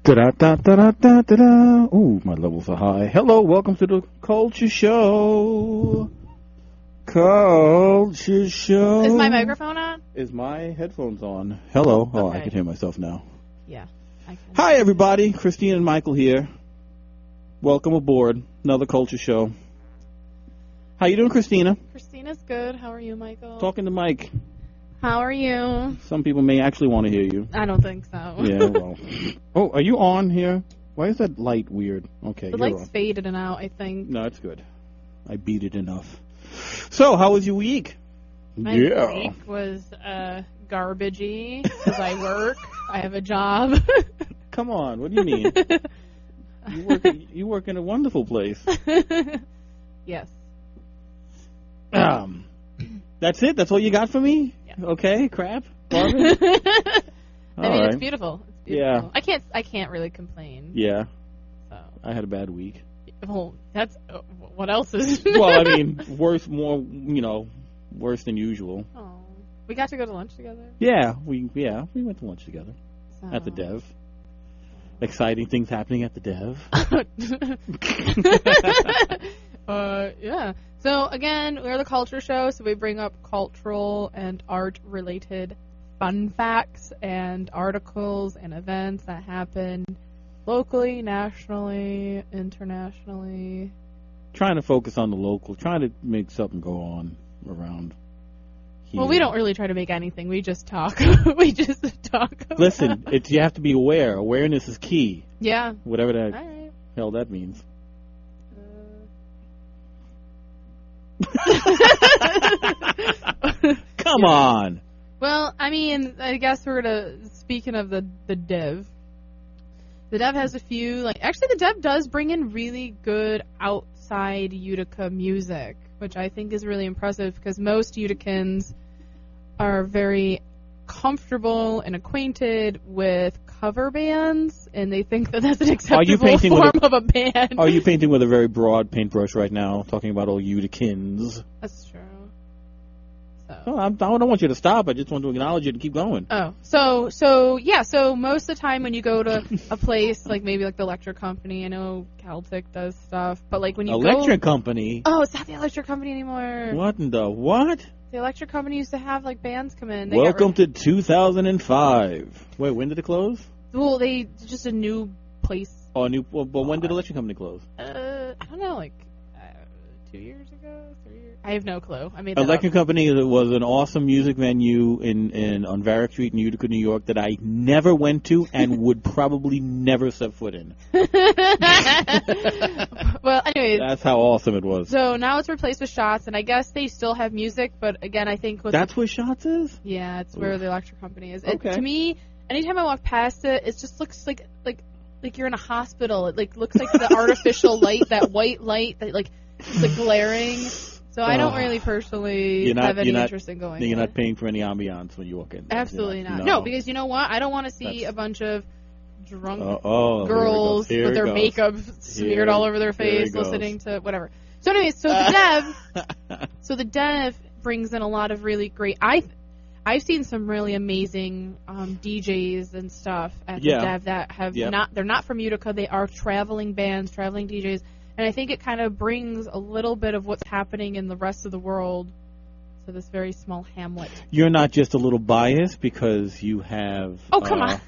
Da-da-da-da-da-da-da. Ooh, my levels are high. Hello, welcome to the Culture Show. Culture Show. Is my microphone on? Is my headphones on? Hello. Okay. Oh, I can hear myself now. Yeah. I can. Hi, everybody. Christina and Michael here. Welcome aboard. Another Culture Show. How you doing, Christina? Christina's good. How are you, Michael? Talking to Mike. How are you? Some people may actually want to hear you. I don't think so. Yeah, well. Oh, are you on here? Why is that light weird? Okay, The light's faded and out, I think. No, it's good. I beat it enough. So, how was your week? My week was garbagey because I work. I have a job. Come on, what do you mean? You work in a wonderful place. Yes. That's it? That's all you got for me? Yeah. Okay, crap. Garbage? It's beautiful. It's beautiful. Yeah. I can't really complain. Yeah. So. I had a bad week. Well, that's what else is? Well, I mean, worse than usual. Oh, we got to go to lunch together. Yeah, we went to lunch together at the Dev. Exciting things happening at the Dev. Yeah. So again, we're the Culture Show, so we bring up cultural and art-related fun facts and articles and events that happen locally, nationally, internationally. Trying to focus on the local, trying to make something go on around here. Well, we don't really try to make anything. We just talk. We just talk. Listen, you have to be aware. Awareness is key. Yeah. Whatever that All hell that means. right. Come on. Well, I mean, I guess speaking of the Dev. The Dev has a few, actually the Dev does bring in really good outside Utica music, which I think is really impressive because most Uticans are very comfortable and acquainted with cover bands, and they think that that's an acceptable form of a band. Are you painting with a very broad paintbrush right now, talking about all Uticans? That's true. Oh, I don't want you to stop. I just want to acknowledge it and keep going. Oh, so most of the time when you go to a place maybe the Electric Company, I know Celtic does stuff, but when you Electric Company? Oh, it's not the Electric Company anymore. What in the what? The Electric Company used to have bands come in. Welcome to 2005. Wait, when did it close? Well, just a new place. Oh, but when did Electric Company close? I don't know, 2 years ago, 3 years. I have no clue. I made that Electric up. Company was an awesome music venue on Varick Street in Utica, New York, that I never went to and would probably never set foot in. Well, anyways. That's how awesome it was. So now it's replaced with Shots, and I guess they still have music, but again, I think that's where Shots is? Yeah, it's where the Electric Company is. Okay. To me, anytime I walk past it, it just looks like you're in a hospital. It looks like the artificial light, that white light that it's glaring. So I don't really personally have any interest in going. You're not paying for any ambiance when you walk in. Absolutely not. No, because you know what? I don't want to see a bunch of drunk girls with their makeup smeared all over their face, listening to whatever. So anyways, so the Dev brings in a lot of really great. I've seen some really amazing DJs and stuff at the Dev that have they're not from Utica. They are traveling bands, traveling DJs. And I think it kind of brings a little bit of what's happening in the rest of the world to this very small hamlet. You're not just a little biased because you have come on.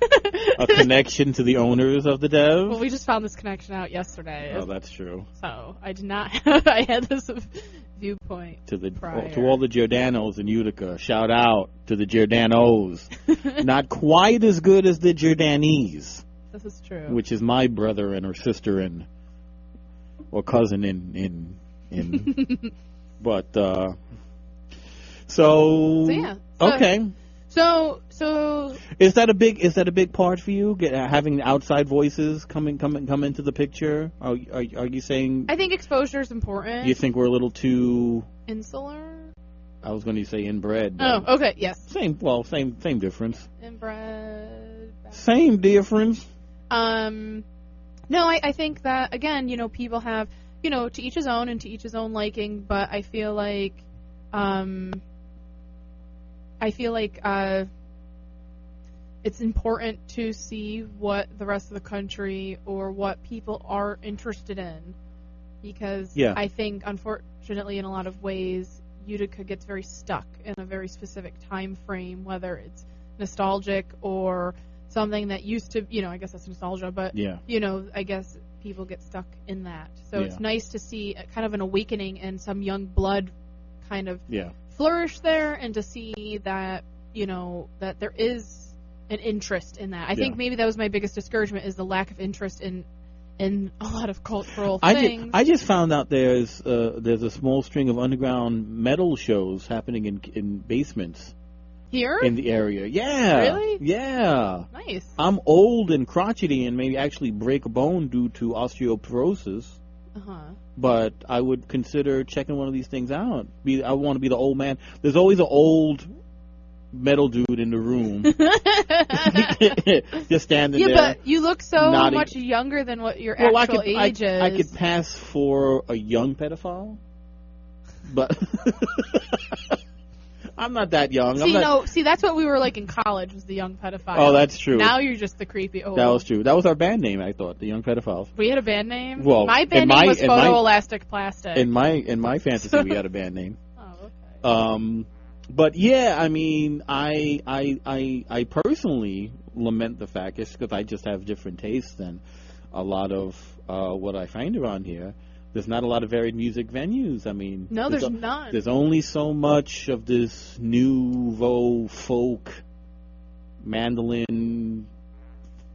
a connection to the owners of the Dev? Well, we just found this connection out yesterday. Oh, that's true. So I did not have, I had this viewpoint prior. To all the Giordanos in Utica. Shout out to the Giordanos. Not quite as good as the Giordanese. This is true. Which is my brother and her sister or cousin in but okay. So is that a big part for you? Having outside voices come into the picture? Are you saying? I think exposure is important. You think we're a little too insular? I was going to say inbred. Oh, okay, yes. Same difference. Inbred. Same difference. No, I think that, again, people have, to each his own and to each his own liking, but I feel like it's important to see what the rest of the country or what people are interested in, because I think, unfortunately, in a lot of ways, Utica gets very stuck in a very specific time frame, whether it's nostalgic or something that used to, I guess that's nostalgia, but, I guess people get stuck in that. So it's nice to see kind of an awakening and some young blood kind of flourish there, and to see that, that there is an interest in that. I think maybe that was my biggest discouragement, is the lack of interest in a lot of cultural things. I just found out there's a small string of underground metal shows happening in basements. Here? In the area. Yeah. Really? Yeah. Nice. I'm old and crotchety and maybe actually break a bone due to osteoporosis. But I would consider checking one of these things out. I want to be the old man. There's always an old metal dude in the room. Just standing there. Yeah, but you look so much younger than what your actual age is. I could pass for a young pedophile. But I'm not that young. See, that's what we were like in college, was the young pedophile. Oh, that's true. Now you're just the creepy old. That was true. That was our band name, I thought, the Young Pedophiles. We had a band name? Well, my band name was Photoelastic Plastic. In my fantasy, we had a band name. Oh, okay. But yeah, I mean, I personally lament the fact, it's because I just have different tastes than a lot of what I find around here. There's not a lot of varied music venues. I mean, no, there's none. There's only so much of this nouveau folk, mandolin,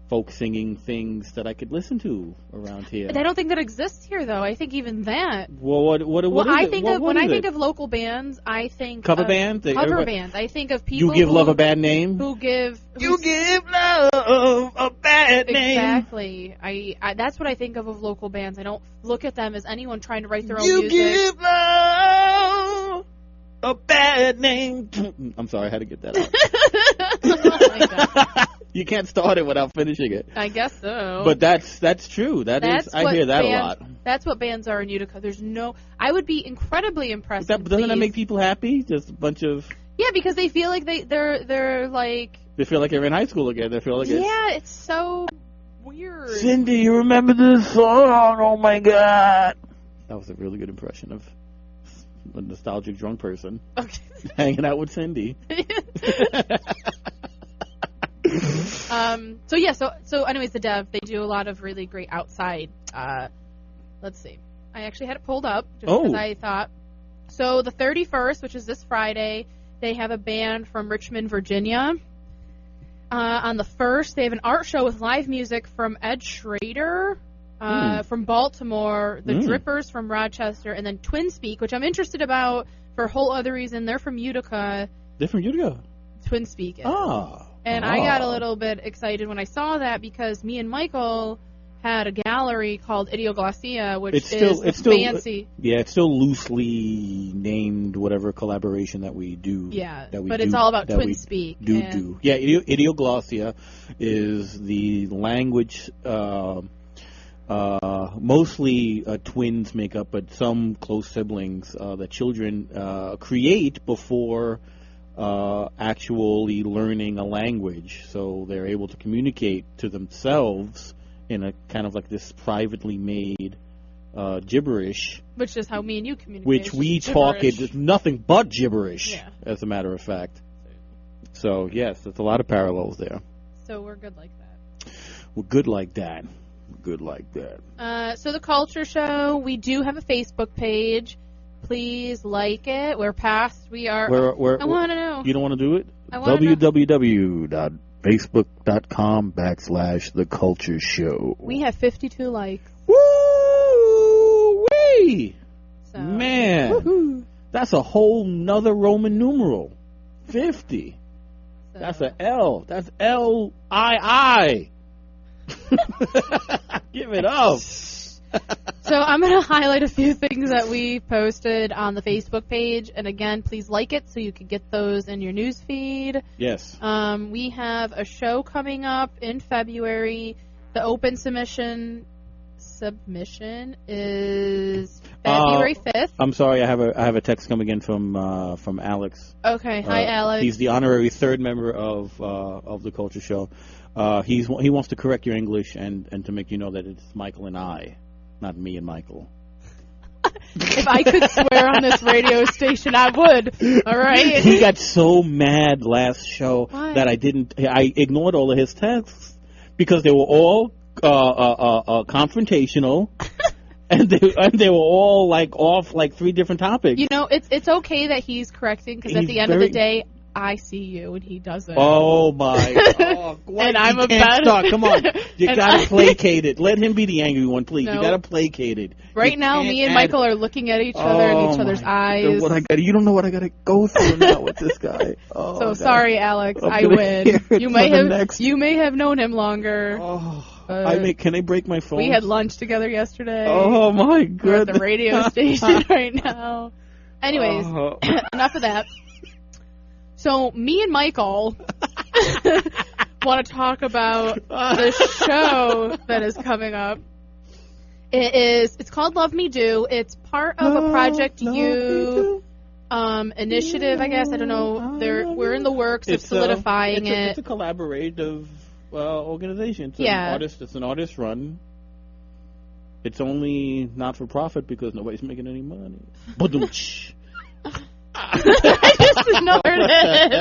folk singing things that I could listen to around here. I don't think that exists here, though. I think even that. Well, what is it? When I think of local bands, I think cover bands. Bands. I think of people. You give love a bad name. You give love a bad name. Exactly. I that's what I think of local bands. I don't look at them as anyone trying to write their own music. You give love a bad name. I'm sorry, I had to get that out. Oh my God. You can't start it without finishing it. I guess so. But that's true. I hear that a lot. That's what bands are in Utica. I would be incredibly impressed. Doesn't that make people happy? Just a bunch of. Yeah, because they feel like they're like. They feel like they're in high school again. They feel like it's so weird. Cindy, you remember this song? Oh my God. That was a really good impression of a nostalgic drunk person. Okay. Hanging out with Cindy. So anyways, the Dev, they do a lot of really great outside. Let's see. I actually had it pulled up just because I thought. So the 31st, which is this Friday, they have a band from Richmond, Virginia. On the 1st, they have an art show with live music from Ed Schrader from Baltimore, the Drippers from Rochester, and then Twin Speak, which I'm interested about for a whole other reason. They're from Utica. They're from Utica? Twin Speak is. And I got a little bit excited when I saw that, because me and Michael had a gallery called Idioglossia, which is fancy. Yeah, it's still loosely named whatever collaboration that we do. Yeah, it's all about Twin Speak. Yeah, Idioglossia is the language mostly twins make up, but some close siblings that children create before actually learning a language, so they're able to communicate to themselves in a kind of like this privately made gibberish. Which is how me and you communicate. Which we talk, it's nothing but gibberish, as a matter of fact. So, yes, there's a lot of parallels there. So we're good like that. We're good like that. So the Culture Show, we do have a Facebook page. Please like it. We are. I want to know. You don't want to do it? www.facebook.com/The Culture Show. We have 52 likes. Woo-wee! So, man, woo-hoo. That's a whole nother Roman numeral. 50. So. That's a L. That's L-I-I. Give it up. So I'm going to highlight a few things that we posted on the Facebook page. And again, please like it so you can get those in your news feed. Yes. We have a show coming up in February. The open submission is February 5th. I'm sorry, I have a text coming in from Alex. Okay, hi Alex. He's the honorary third member of the Culture Show. He wants to correct your English and to make you know that it's Michael and I, not me and Michael. If I could swear on this radio station, I would. All right. He got so mad last show that I ignored all of his texts because they were all confrontational. And they were all off three different topics. You know, it's okay that he's correcting because at the end of the day, I see you and he doesn't. Oh my! And I'm a bad. Come on, you gotta placate it. Let him be the angry one, please. No. You gotta placate it. Right now, me and Michael are looking at each other in each other's eyes. You don't know what I gotta go through now with this guy. Oh, so sorry, Alex. I win. You may have known him longer. Can I break my phone? We had lunch together yesterday. Oh my goodness! We're at the radio station right now. Anyways, enough of that. So me and Michael want to talk about the show that is coming up. It's called Love Me Do. It's part of a Project U initiative, I guess. I don't know. We're in the works of solidifying it. It's a collaborative organization. It's an artist run. It's only not for profit because nobody's making any money. I just ignored it.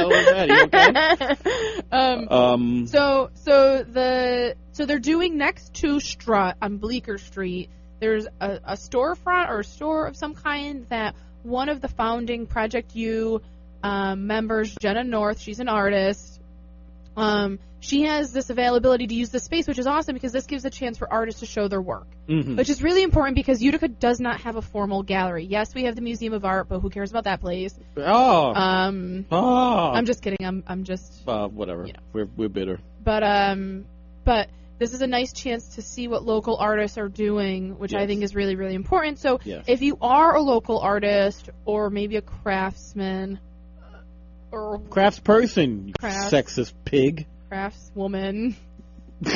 So they're doing next to Strut on Bleecker Street. There's a storefront or a store of some kind that one of the founding Project U members, Jenna North, she's an artist. She has this availability to use the space, which is awesome because this gives a chance for artists to show their work, which is really important because Utica does not have a formal gallery. Yes, we have the Museum of Art, but who cares about that place? I'm just kidding. I'm just whatever. You know. We're bitter. But this is a nice chance to see what local artists are doing, which I think is really, really important. So if you are a local artist or maybe a craftsman or craftsperson, sexist pig. Craftswoman.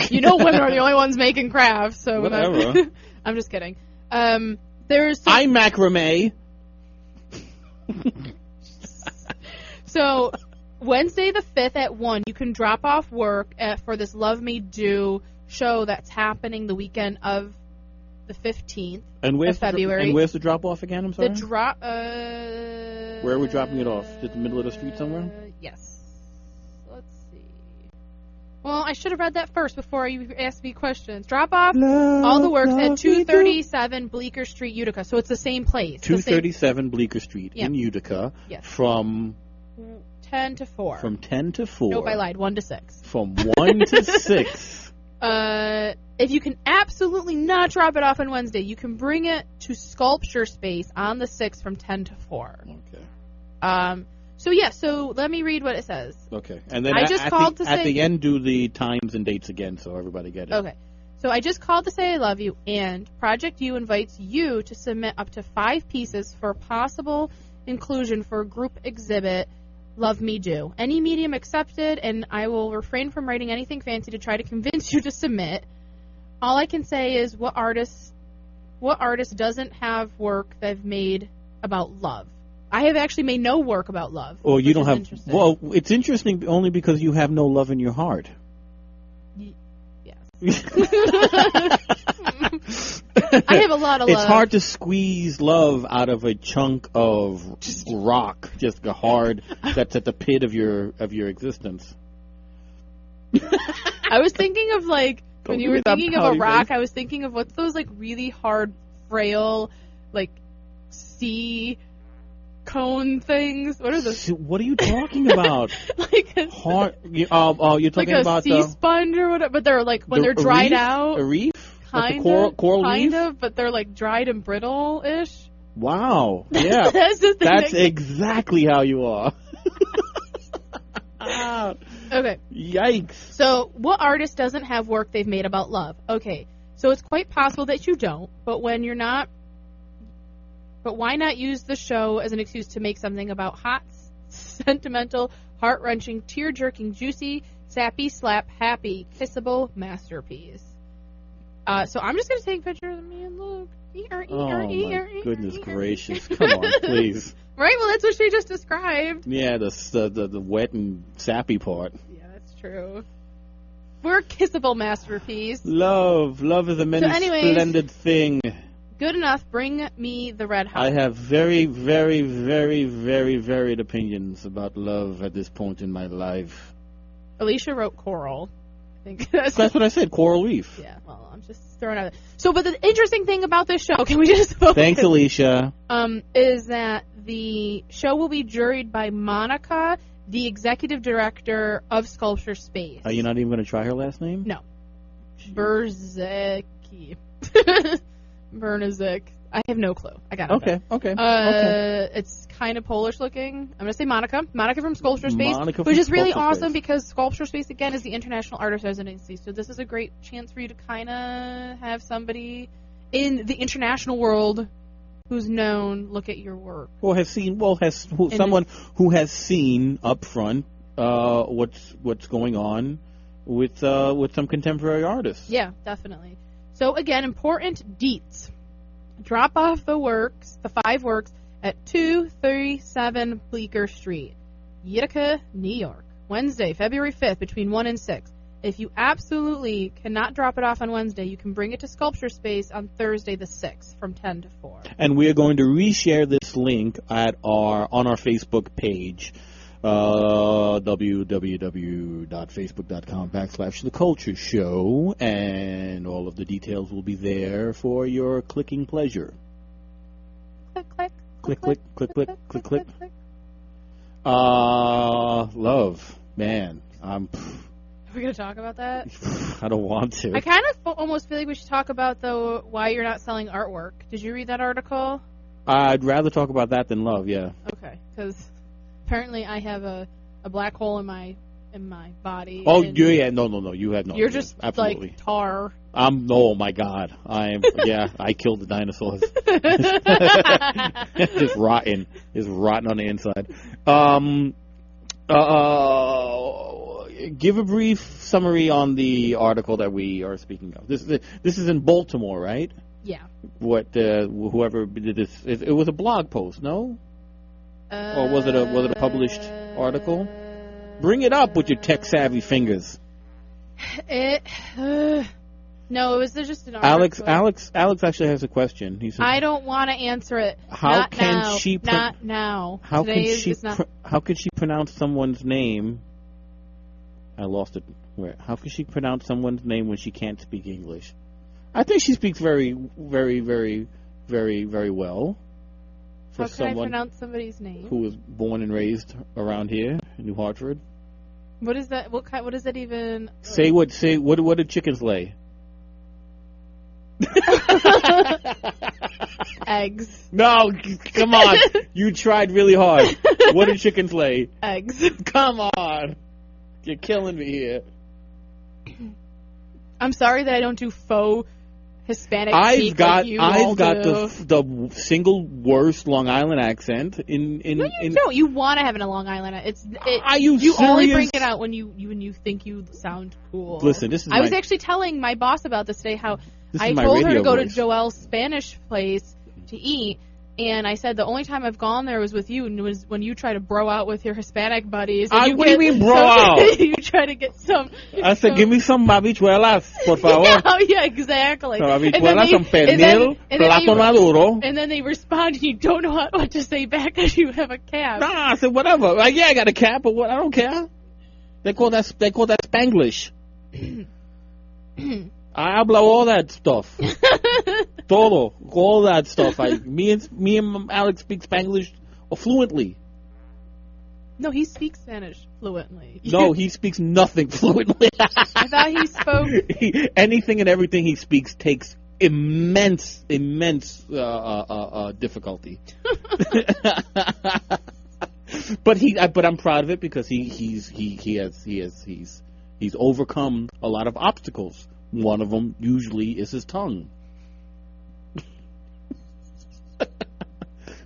You know women are the only ones making crafts, so whatever. I'm just kidding. I'm macrame. So Wednesday the 5th at 1, you can drop off work for this Love Me Do show that's happening the weekend of the 15th of February. And where's the drop off again? I'm sorry. The drop. Where are we dropping it off? Just the middle of the street somewhere? Yes. Well, I should have read that first before you asked me questions. Drop off all the works at 237 Bleecker Street, Utica. So it's the same place. 237 Bleecker Street in Utica. Yes. From 10 to 4. From 10 to 4. Nope, I lied. 1 to 6. From 1 to 6. If you can absolutely not drop it off on Wednesday, you can bring it to Sculpture Space on the 6th from 10 to 4. Okay. So let me read what it says. Okay. And then at the end, do the times and dates again so everybody get it. Okay. So I just called to say I love you, and Project U invites you to submit up to 5 pieces for possible inclusion for a group exhibit, Love Me Do. Any medium accepted, and I will refrain from writing anything fancy to try to convince you to submit. All I can say is what artist doesn't have work they've made about love? I have actually made no work about love. Or you don't have. Well, it's interesting only because you have no love in your heart. Yes. I have a lot of love. It's hard to squeeze love out of a chunk of rock, just a hard that's at the pit of your existence. I was thinking of when you were thinking of a rock, I was thinking of what's those really hard, frail, sea cone things. What are those? What are you talking about? Hard. You're talking about sea sponge or whatever. But they're when they're dried out. A reef. Kind of, but they're dried and brittle-ish. Wow. Yeah. That's exactly how you are. Okay. Yikes. So, what artist doesn't have work they've made about love? Okay. So it's quite possible that you don't, but when you're not. But why not use the show as an excuse to make something about hot, sentimental, heart-wrenching, tear-jerking, juicy, sappy, slap, happy, kissable masterpiece? So I'm just going to take pictures of me and look. Goodness gracious. Come on, please. Right, well, that's what she just described. Yeah, the wet and sappy part. Yeah, that's true. We're a kissable masterpiece. Love is a splendid thing. Good enough. Bring me the red hot. I have very, very, very, very varied opinions about love at this point in my life. Alicia wrote coral. I think that's what I said, coral reef. Yeah, well, I'm just throwing out. So, but the interesting thing about this show, can we just focus? Thanks, Alicia. Is that the show will be juried by Monica, the executive director of Sculpture Space. Are you not even going to try her last name? No. Berzecki. Bernazik. I have no clue. I got it. Okay. It's kind of Polish looking. I'm going to say Monica. Monica from Sculpture Space. Which is really awesome because Sculpture Space, again, is the International Artist Residency. So this is a great chance for you to kind of have somebody in the international world who's known look at your work. Someone who has seen up front what's going on with some contemporary artists. Yeah, definitely. So again, important deets. Drop off the 5 works, at 237 Bleecker Street, Utica, New York. Wednesday, February 5th, between 1 and 6. If you absolutely cannot drop it off on Wednesday, you can bring it to Sculpture Space on Thursday the 6th from 10 to 4. And we are going to reshare this link on our Facebook page, www.facebook.com/The Culture Show, and all of the details will be there for your clicking pleasure. Click. Love, man, Are we going to talk about that? I don't want to. I kind of almost feel like we should talk about, why you're not selling artwork. Did you read that article? I'd rather talk about that than love, yeah. Okay, because apparently I have a black hole in my body. Oh, yeah, no, you have no. You're just absolutely like tar. Oh my God, I killed the dinosaurs. Just rotten on the inside. Give a brief summary on the article that we are speaking of. This is in Baltimore, right? Yeah. Whoever did this, it was a blog post, no? Or was it a published article? Bring it up with your tech-savvy fingers. No, it was just an article. Alex actually has a question. He says, I don't want to answer it. Not now. How can she pronounce someone's name? I lost it. Where? How can she pronounce someone's name when she can't speak English? I think she speaks very, very, very, very, very well. How can I pronounce somebody's name? Who was born and raised around here in New Hartford. What is that? What does that even? Say what do chickens lay? Eggs. No, come on. You tried really hard. What do chickens lay? Eggs. Come on. You're killing me here. I'm sorry that I don't do faux Hispanic I've got the single worst Long Island accent in No, you don't. You want to have it in Long Island. Are you serious? Only bring it out when you think you sound cool. Listen, I was actually telling my boss about this today how I told her to go to Joelle's Spanish place to eat, and I said the only time I've gone there was with you, and it was when you try to bro out with your Hispanic buddies. What do you mean bro out? You try to get some. I said, give me some habichuelas, por favor. Yeah, exactly. Some habichuelas, some pernil, plato maduro. And then they respond, and you don't know what to say back because you have a cap. Nah, I said whatever. Like, yeah, I got a cap, but what? I don't care. They call that Spanglish. I habla all that stuff. Todo, all that stuff. Me and Alex speak Spanglish fluently. No, he speaks Spanish fluently. No, he speaks nothing fluently. I thought he spoke. Anything and everything he speaks takes immense difficulty. But I'm proud of it because he's overcome a lot of obstacles. One of them usually is his tongue.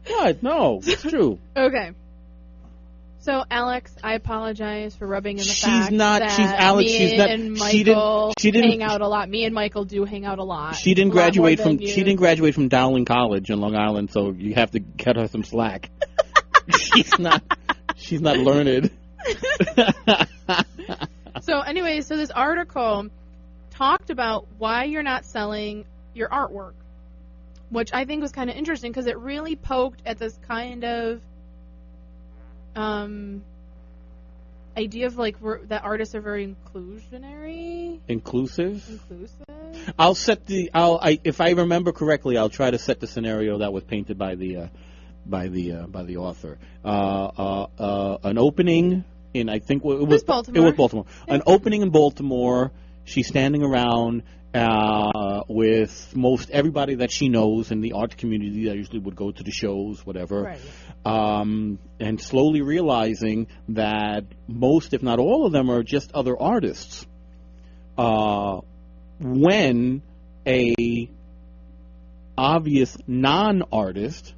What? No, it's true. Okay. So, Alex, I apologize for rubbing in the she's fact not, that she's Alex, me she's not, and Michael she didn't hang out a lot. Me and Michael do hang out a lot. She didn't graduate from Dowling College in Long Island, so you have to cut her some slack. she's not learned. So anyway, so this article talked about why you're not selling your artwork, which I think was kind of interesting because it really poked at this kind of idea of like that artists are very inclusive. If I remember correctly, I'll try to set the scenario that was painted by the author. An opening in, I think it was Baltimore. It was Baltimore. Yeah. An opening in Baltimore. She's standing around with most everybody that she knows in the art community that usually would go to the shows, whatever. Right. And slowly realizing that most, if not all of them, are just other artists. When a obvious non-artist,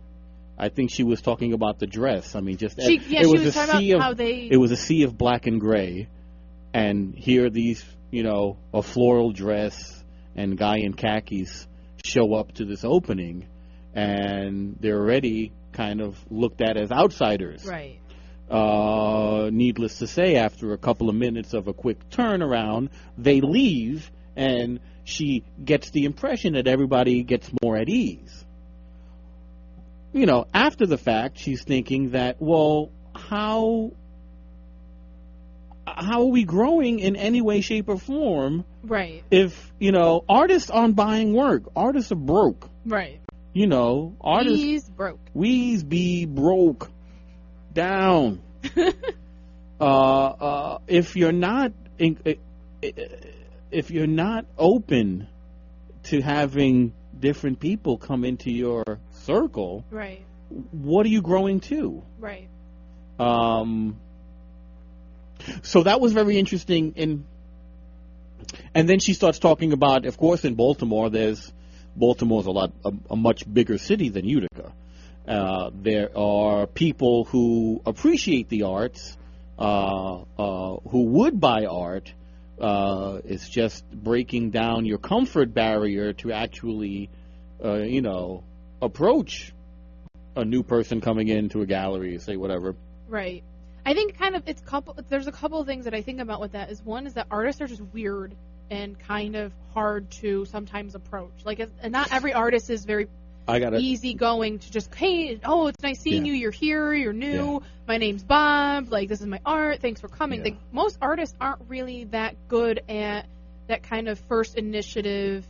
I think she was talking about the dress. I mean, just it was a sea of black and gray, and here these, a floral dress and guy in khakis show up to this opening, and they're already kind of looked at as outsiders. Right. Needless to say, after a couple of minutes of a quick turnaround, they leave, and she gets the impression that everybody gets more at ease. After the fact, she's thinking that, well, how are we growing in any way, shape, or form? Right. If, artists aren't buying work. Artists are broke. Right. Artists... We's broke. We's be broke. Down. If you're not open to having different people come into your circle, right, what are you growing to? Right. So that was very interesting. And then she starts talking about, of course, in Baltimore's a much bigger city than Utica. There are people who appreciate the arts, who would buy art. It's just breaking down your comfort barrier to actually, approach a new person coming into a gallery, say whatever. Right. I think there's a couple of things that I think about with that. One is that artists are just weird and kind of hard to sometimes approach. Like, not every artist is very easygoing to just, hey, it's nice seeing you. You're here. You're new. Yeah. My name's Bob. Like, this is my art. Thanks for coming. Yeah. Like, most artists aren't really that good at that kind of first initiative,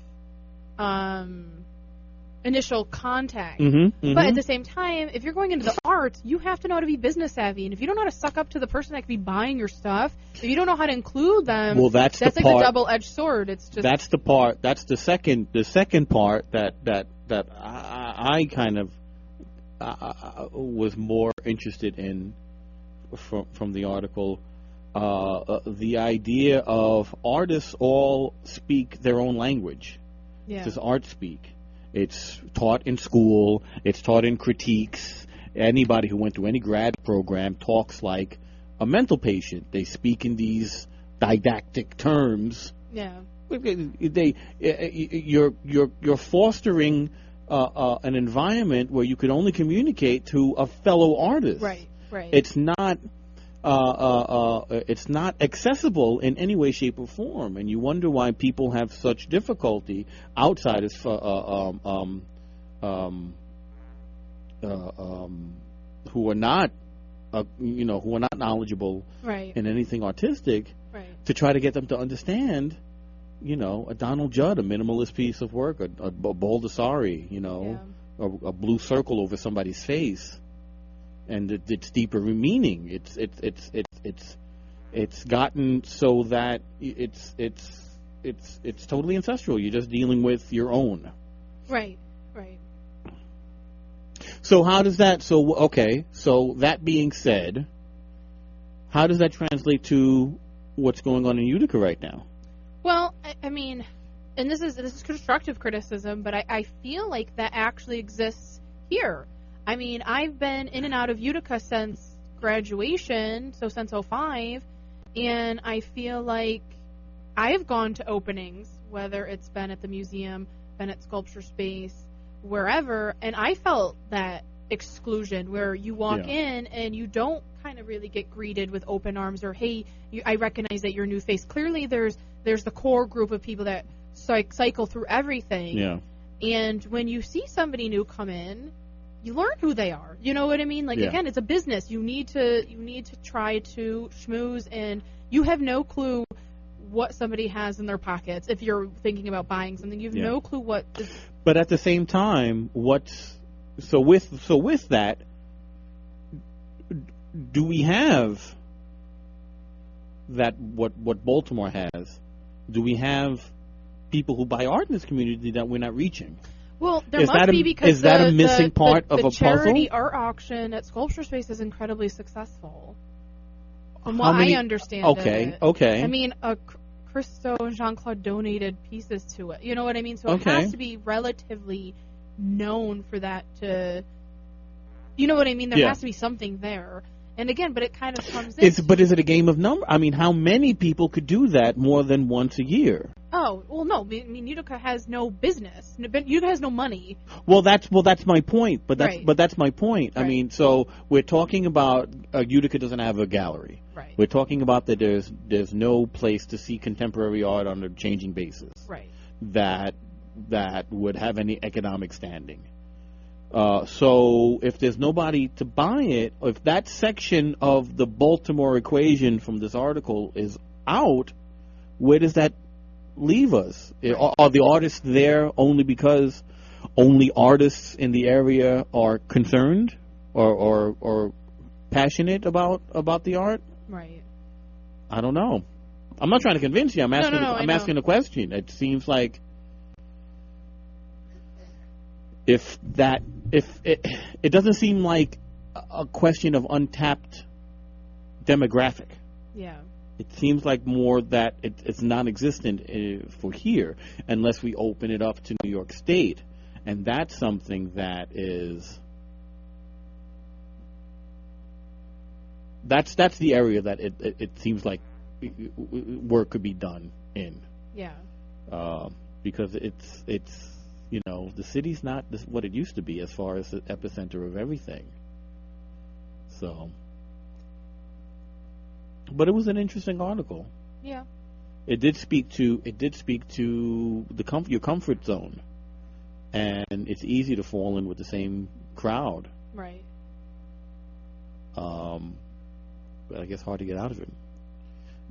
initial contact. Mm-hmm, but at the same time, if you're going into the arts, you have to know how to be business savvy. And if you don't know how to suck up to the person that could be buying your stuff, if you don't know how to include them, well, that's like the double-edged sword. It's just that's the part. That's the second part that I kind of was more interested in from the article. The idea of artists all speak their own language. Yeah. This is art speak. It's taught in school. It's taught in critiques. Anybody who went to any grad program talks like a mental patient. They speak in these didactic terms. Yeah. You're fostering an environment where you can only communicate to a fellow artist. Right. It's not accessible in any way, shape, or form, and you wonder why people have such difficulty. Outsiders who are not knowledgeable in anything artistic, to try to get them to understand. A Donald Judd, a minimalist piece of work, a Baldessari, a blue circle over somebody's face. And it's deeper meaning. It's gotten so that it's totally ancestral. You're just dealing with your own. Right. So how does that? So that being said, how does that translate to what's going on in Utica right now? Well, I mean, and this is constructive criticism, but I feel like that actually exists here. I mean, I've been in and out of Utica since graduation, so since '05, and I feel like I've gone to openings, whether it's been at the museum, been at Sculpture Space, wherever, and I felt that exclusion where you walk in and you don't kind of really get greeted with open arms or, hey, I recognize that you're a new face. Clearly there's the core group of people that cycle through everything. Yeah. And when you see somebody new come in, you learn who they are. You know what I mean? Like, again, it's a business. You need to try to schmooze, and you have no clue what somebody has in their pockets. If you're thinking about buying something, you have no clue what is. But at the same time, so with that, do we have that what Baltimore has? Do we have people who buy art in this community that we're not reaching? Well, there must be, because is that a missing part of a puzzle? The charity art auction at Sculpture Space is incredibly successful, from what I understand. Okay. I mean, Christo and Jean-Claude donated pieces to it. You know what I mean? So it has to be relatively known for that to, you know what I mean? There has to be something there. And again, but it kind of comes in. But is it a game of number? I mean, how many people could do that more than once a year? Oh, well, no. I mean, Utica has no business. Utica has no money. Well, that's my point. But that's my point. Right. I mean, so we're talking about Utica doesn't have a gallery. Right. We're talking about that there's no place to see contemporary art on a changing basis. Right. That would have any economic standing. So if there's nobody to buy it, if that section of the Baltimore equation from this article is out, where does that leave us? Right. Are the artists there only because only artists in the area are concerned or passionate about the art? Right. I don't know. I'm not trying to convince you. I'm asking a question. It seems like it doesn't seem like a question of untapped demographic. Yeah. It seems like more that it's non-existent for here unless we open it up to New York State, and that's something that is that's the area that it seems like work could be done in. Yeah. Because it's you know, the city's not what it used to be as far as the epicenter of everything. So, but it was an interesting article. Yeah. It did speak to your comfort zone, and it's easy to fall in with the same crowd. Right. But I guess hard to get out of it.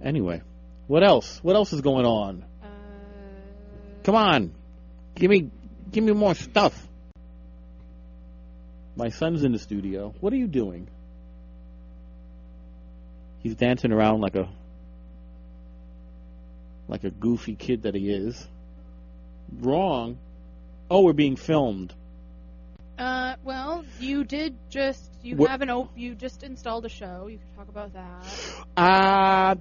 Anyway, what else? What else is going on? Come on, give me more stuff. My son's in the studio. What are you doing? He's dancing around like a goofy kid that he is. Wrong. Oh, we're being filmed. Well, you just installed a show. You can talk about that.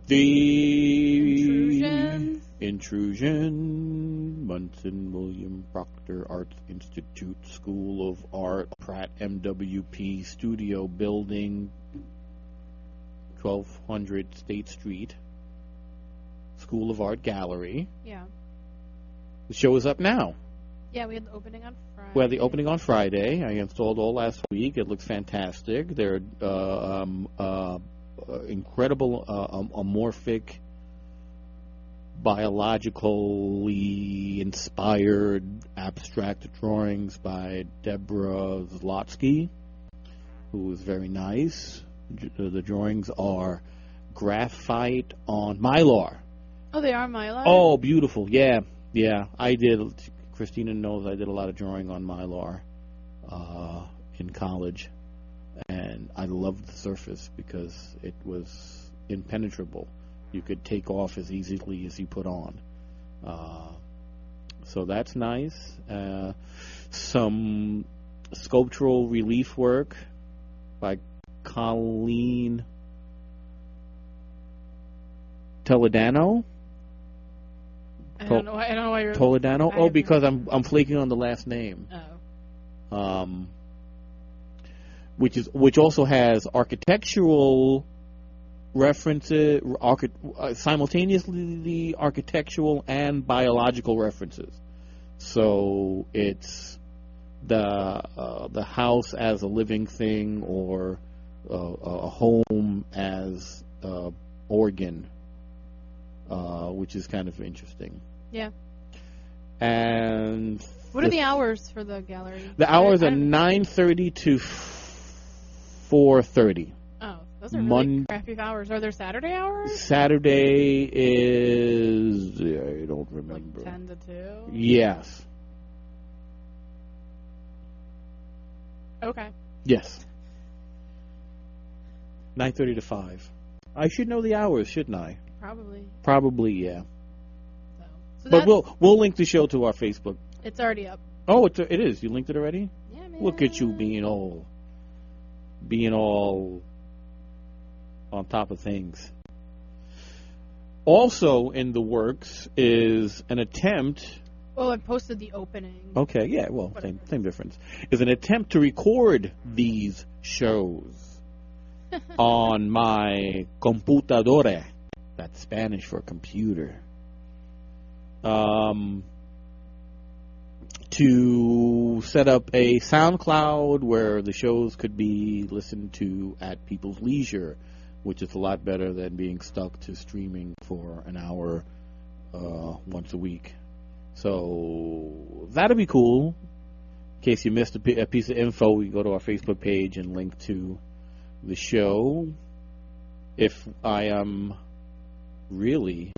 The Intrusion, Munson William Proctor Arts Institute, School of Art, Pratt MWP Studio Building, 1200 State Street, School of Art Gallery. Yeah. The show is up now. Yeah, we had the opening on Friday. We had the opening on Friday. I installed all last week. It looks fantastic. They're incredible amorphic, biologically inspired abstract drawings by Deborah Zlotsky, who is very nice. The drawings are graphite on Mylar. Oh, they are Mylar? Oh, beautiful. Yeah. I did. Christina knows I did a lot of drawing on Mylar in college, and I loved the surface because it was impenetrable. You could take off as easily as you put on. So that's nice. Some sculptural relief work by Colleen Toledano. I don't know why you're Toledano. Oh, because I'm flaking on the last name. Oh. which also has architectural references, simultaneously architectural and biological references. So it's the house as a living thing, or a home as organ, which is kind of interesting. Yeah. And what are the hours for the gallery? The hours are 9:30 to 4:30. Oh, those are really crappy hours. Are there Saturday hours? Saturday is, I don't remember. Like 10 to 2? Yes. Okay. Yes. 9:30 to 5. I should know the hours, shouldn't I? Probably, yeah. So but we'll link the show to our Facebook. It's already up. Oh, it is. You linked it already? Yeah, man. Look at you being all on top of things. Also in the works is an attempt. Oh, I posted the opening. Okay, yeah, well, same difference. Is an attempt to record these shows on my computadora. That's Spanish for computer. To set up a SoundCloud where the shows could be listened to at people's leisure, which is a lot better than being stuck to streaming for an hour once a week. So that'll be cool. In case you missed a piece of info, you go to our Facebook page and link to the show. If I am really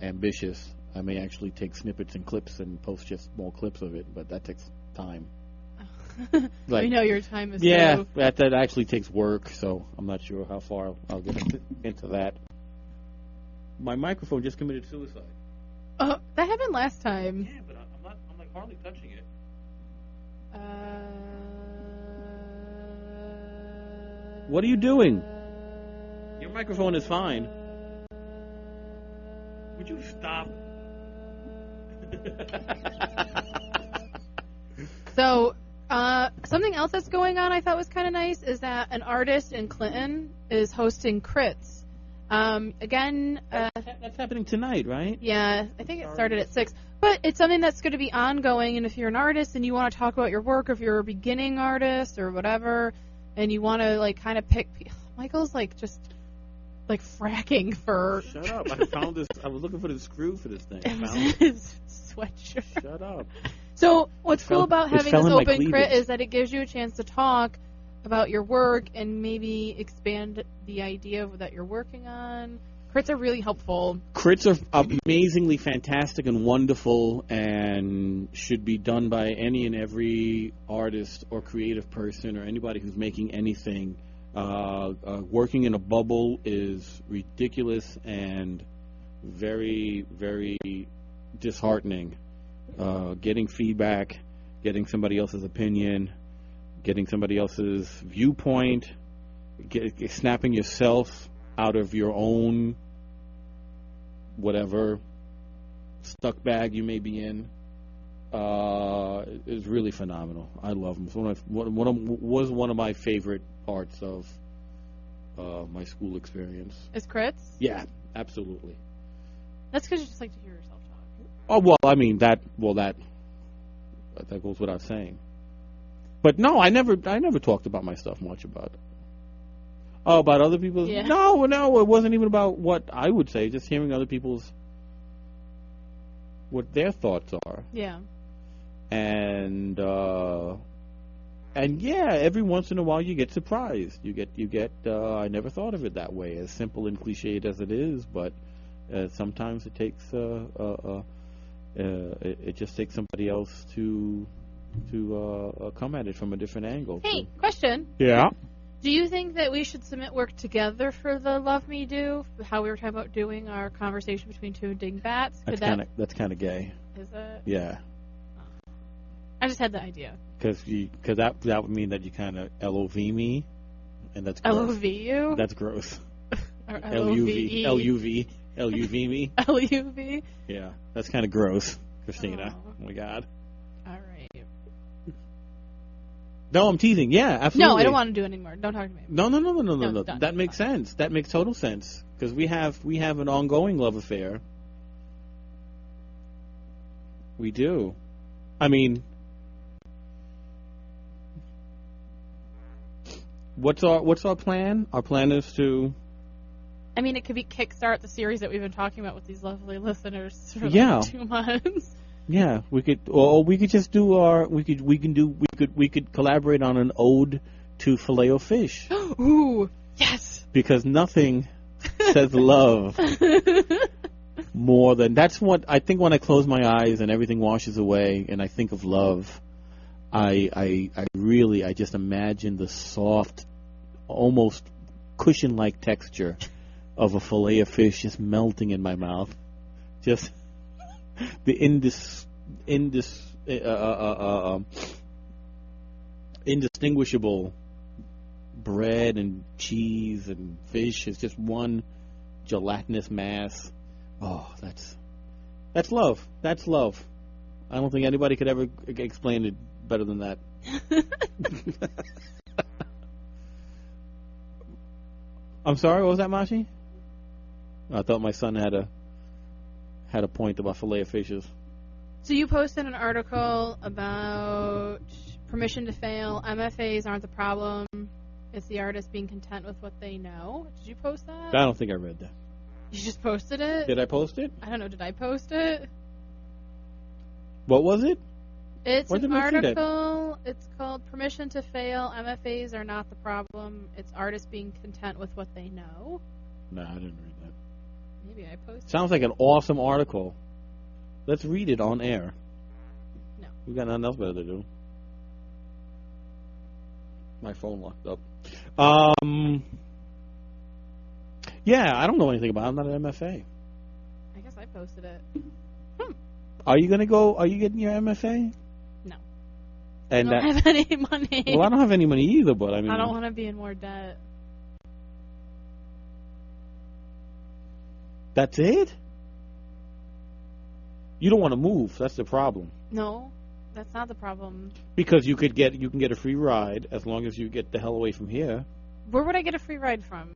ambitious, I may actually take snippets and clips and post just small clips of it, but that takes time. Like, we know your time is yeah, that actually takes work, so I'm not sure how far I'll get into that. My microphone just committed suicide. That happened last time. Yeah, but I'm like hardly touching it. What are you doing? Your microphone is fine. Would you stop? So, something else that's going on I thought was kind of nice is that an artist in Clinton is hosting crits. Again, that's happening tonight, right? Yeah, I think it started at 6. But it's something that's going to be ongoing, and if you're an artist and you want to talk about your work, if you're a beginning artist or whatever, and you want to like kind of pick, Michael's like just like fracking for. Shut up! I found this. I was looking for the screw for this thing. I found his sweatshirt. Shut up. So what's cool about having this open crit is that it gives you a chance to talk about your work and maybe expand the idea that you're working on. Crits are really helpful. Crits are amazingly fantastic and wonderful and should be done by any and every artist or creative person or anybody who's making anything. Working in a bubble is ridiculous and very, very disheartening. Getting feedback, getting somebody else's opinion, getting somebody else's viewpoint, snapping yourself out of your own whatever stuck bag you may be in is really phenomenal. I love them. It's was one of my favorite parts of my school experience. Is crits? Yeah, absolutely. That's because you just like to hear yourself talk. Oh well, I mean that goes without saying. But no, I never talked about my stuff much about. Oh, about other people's? Yeah. No, it wasn't even about what I would say. Just hearing other people's what their thoughts are. Yeah. And yeah, every once in a while you get surprised. You get. I never thought of it that way, as simple and cliched as it is. But sometimes it takes. It just takes somebody else to come at it from a different angle. Hey, question. Yeah. Do you think that we should submit work together for the Love Me Do? How we were talking about doing our conversation between two dingbats? That's kind of gay. Is it? Yeah. I just had the idea. Because that would mean that you kind of LOV me, and that's gross. LOV you? That's gross. Or LUV me. LUV? Yeah, that's kind of gross, Christina. Oh my God. All right. No, I'm teasing. Yeah, absolutely. No, I don't want to do it anymore. Don't talk to me. No. That makes sense. That makes total sense because we have an ongoing love affair. We do. I mean, what's our plan? Our plan is to. I mean, it could be kickstart the series that we've been talking about with these lovely listeners for 2 months. Yeah, we could, or we could just do we could collaborate on an ode to Filet-O-Fish. Ooh, yes. Because nothing says love more than, that's what I think when I close my eyes and everything washes away and I think of love. I just imagine the soft, almost cushion-like texture of a fillet of fish just melting in my mouth. Just the indistinguishable bread and cheese and fish is just one gelatinous mass. Oh, that's love. That's love. I don't think anybody could ever explain it better than that. I'm sorry, what was that, Mashi? I thought my son had a point about fillet of fishes. So you posted an article about permission to fail. MFAs aren't the problem. It's the artist being content with what they know. Did you post that? I don't think I read that. You just posted it? Did I post it? I don't know. Did I post it? What was it? It's an article. It's called Permission to Fail. MFAs are not the problem. It's artists being content with what they know. No, I didn't read that. Maybe I posted. Sounds like an awesome article. Let's read it on air. No. We've got nothing else better to do. My phone locked up. Yeah, I don't know anything about it. I'm not an MFA. I guess I posted it. Are you going to go? Are you getting your MFA? No. And I don't have any money. Well, I don't have any money either, but I mean. I don't want to be in more debt. That's it? You don't want to move. That's the problem. No, that's not the problem. Because you can get a free ride as long as you get the hell away from here. Where would I get a free ride from?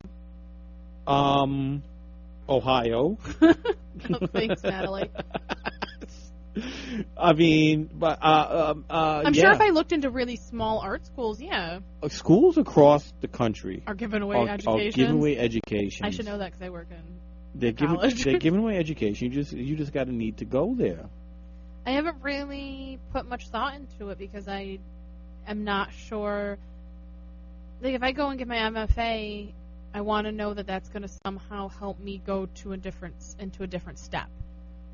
Ohio. Oh, thanks, Natalie. I mean, but I'm sure if I looked into really small art schools, yeah. Schools across the country are giving away education. Are giving away education. I should know that because I work in. They're giving away education. You just got to need to go there. I haven't really put much thought into it because I am not sure. Like, if I go and get my MFA, I want to know that that's going to somehow help me go into a different step.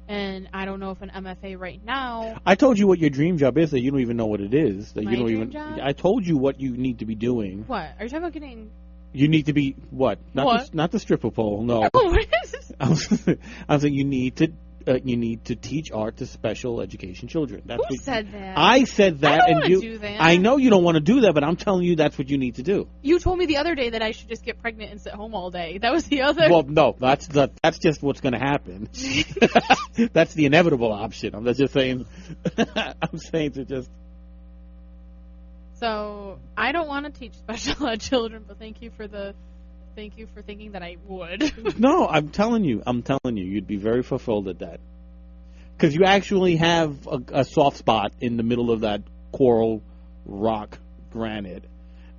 And I don't know if an MFA right now. I told you what your dream job is that you don't even know what it is. That my you don't dream even. Job? I told you what you need to be doing. What are you talking about getting? You need to be what? Not the stripper pole. No. I'm saying you need to teach art to special education children. That's Who said that? I said that, I don't want to do that. I know you don't want to do that, but I'm telling you that's what you need to do. You told me the other day that I should just get pregnant and sit home all day. That was the other. Well, no, that's just what's going to happen. That's the inevitable option. I'm just saying. I'm saying to just. So I don't want to teach special ed children, but thank you for thinking that I would. No, I'm telling you, you'd be very fulfilled at that. Because you actually have a soft spot in the middle of that coral rock granite.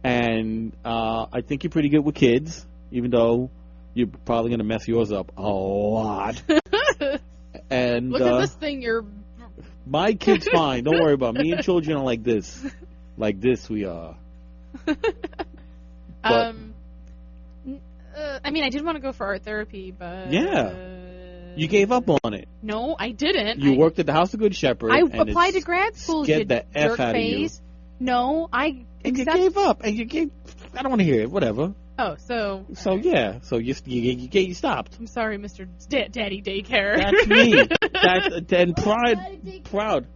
And I think you're pretty good with kids, even though you're probably going to mess yours up a lot. And look at this thing, my kid's fine. Don't worry about it. Me and children are like this. Like this we are. I mean, I did want to go for art therapy, but... Yeah. You gave up on it. No, I didn't. You worked at the House of Good Shepherd. I applied to grad school. Get the F out of you. No, And you gave up. And you gave... I don't want to hear it. Whatever. Oh, so... So, right. Yeah. So, you stopped. I'm sorry, Mr. Daddy Daycare. That's me. And proud.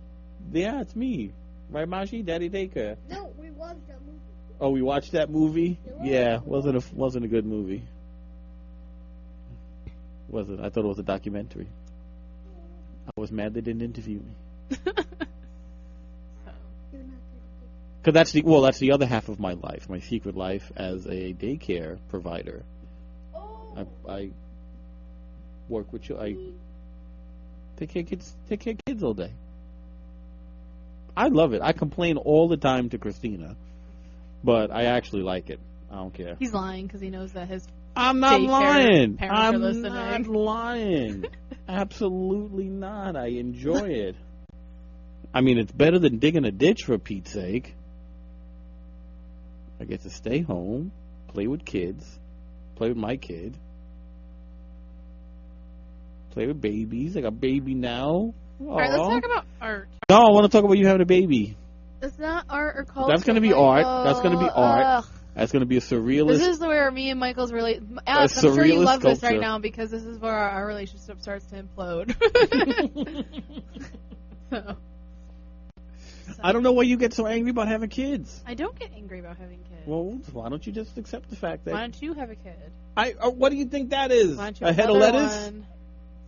Yeah, it's me. Right, Mashi? Daddy Daycare. No, we watched that movie. Oh, we watched that movie? Yeah, wasn't a good movie. Was it? I thought it was a documentary. I was mad they didn't interview me. Because that's the other half of my life, my secret life as a daycare provider. Oh. I work with you. I take care of kids all day. I love it. I complain all the time to Christina, but I actually like it. I don't care. He's lying because he knows that his I'm not lying. I'm not lying. Absolutely not. I enjoy it. I mean, it's better than digging a ditch, for Pete's sake. I get to stay home, play with kids, play with my kid, play with babies. I got a baby now. All right, let's talk about art. No, I want to talk about you having a baby. It's not art or culture. That's going to be art. That's going to be art. That's going to be a surrealist. This is where me and Michael's Alex, I'm sure you love this right now because this is where our relationship starts to implode. So. I don't know why you get so angry about having kids. I don't get angry about having kids. Well, why don't you just accept the fact that... Why don't you have a kid? What do you think that is? Why don't you a have head of lettuce? One?